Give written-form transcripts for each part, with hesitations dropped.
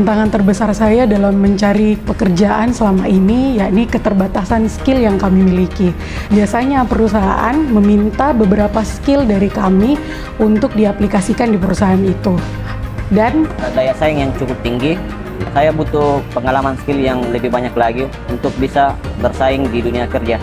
Tantangan terbesar saya dalam mencari pekerjaan selama ini yakni keterbatasan skill yang kami miliki. Biasanya perusahaan meminta beberapa skill dari kami untuk diaplikasikan di perusahaan itu. Dan daya saing yang cukup tinggi, saya butuh pengalaman skill yang lebih banyak lagi untuk bisa bersaing di dunia kerja.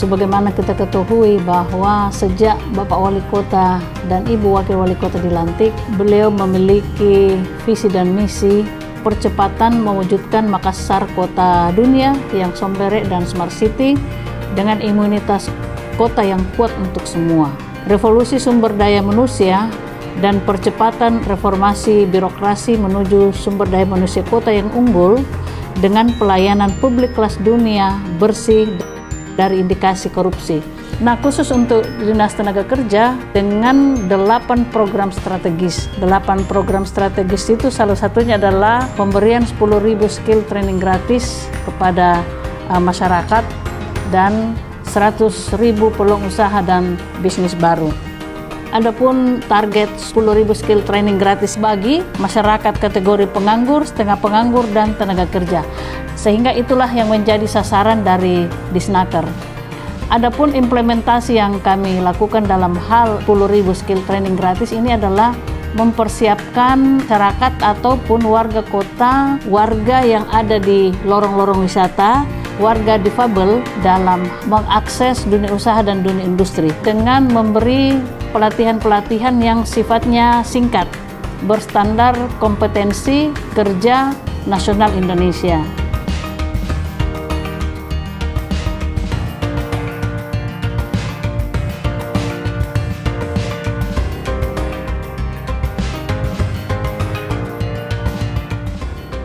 Sebagaimana kita ketahui bahwa sejak Bapak Wali Kota dan Ibu Wakil Wali Kota dilantik, beliau memiliki visi dan misi percepatan mewujudkan Makassar kota dunia yang sombere dan smart city dengan imunitas kota yang kuat untuk semua. Revolusi sumber daya manusia dan percepatan reformasi birokrasi menuju sumber daya manusia kota yang unggul dengan pelayanan publik kelas dunia bersih dari indikasi korupsi. Nah, khusus untuk Dinas Tenaga Kerja dengan 8 program strategis. 8 program strategis itu salah satunya adalah pemberian 10.000 skill training gratis kepada masyarakat dan 100.000 peluang usaha dan bisnis baru. Adapun target 10.000 skill training gratis bagi masyarakat kategori penganggur, setengah penganggur, dan tenaga kerja. Sehingga itulah yang menjadi sasaran dari Disnaker. Adapun implementasi yang kami lakukan dalam hal 10.000 skill training gratis ini adalah mempersiapkan masyarakat ataupun warga kota, warga yang ada di lorong-lorong wisata, warga difabel dalam mengakses dunia usaha dan dunia industri dengan memberi pelatihan-pelatihan yang sifatnya singkat, berstandar kompetensi kerja nasional Indonesia.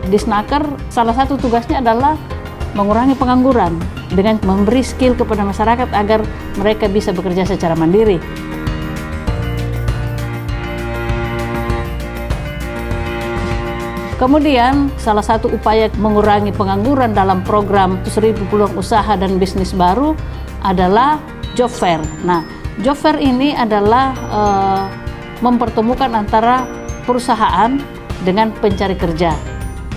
Disnaker salah satu tugasnya adalah mengurangi pengangguran dengan memberi skill kepada masyarakat agar mereka bisa bekerja secara mandiri. Kemudian salah satu upaya mengurangi pengangguran dalam program 100.000 peluang usaha dan bisnis baru adalah job fair. Nah, job fair ini adalah mempertemukan antara perusahaan dengan pencari kerja.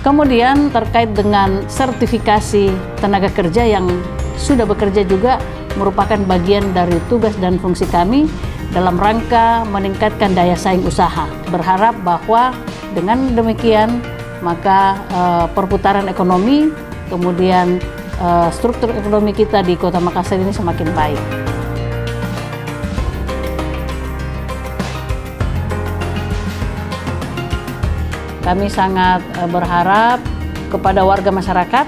Kemudian terkait dengan sertifikasi tenaga kerja yang sudah bekerja juga merupakan bagian dari tugas dan fungsi kami dalam rangka meningkatkan daya saing usaha. Berharap bahwa dengan demikian maka perputaran ekonomi, kemudian struktur ekonomi kita di Kota Makassar ini semakin baik. Kami sangat berharap kepada warga masyarakat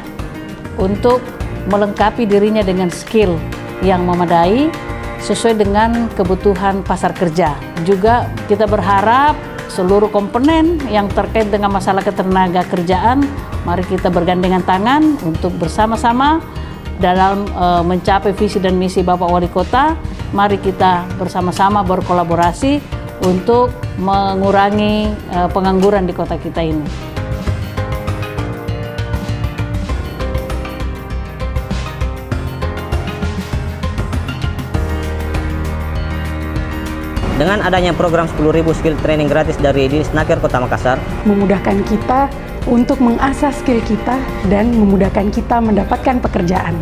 untuk melengkapi dirinya dengan skill yang memadai sesuai dengan kebutuhan pasar kerja. Juga kita berharap seluruh komponen yang terkait dengan masalah ketenaga kerjaan, mari kita bergandengan tangan untuk bersama-sama dalam mencapai visi dan misi Bapak Wali Kota. Mari kita bersama-sama berkolaborasi untuk mengurangi pengangguran di kota kita ini. Dengan adanya program 10.000 skill training gratis dari Disnaker Kota Makassar, memudahkan kita untuk mengasah skill kita dan memudahkan kita mendapatkan pekerjaan.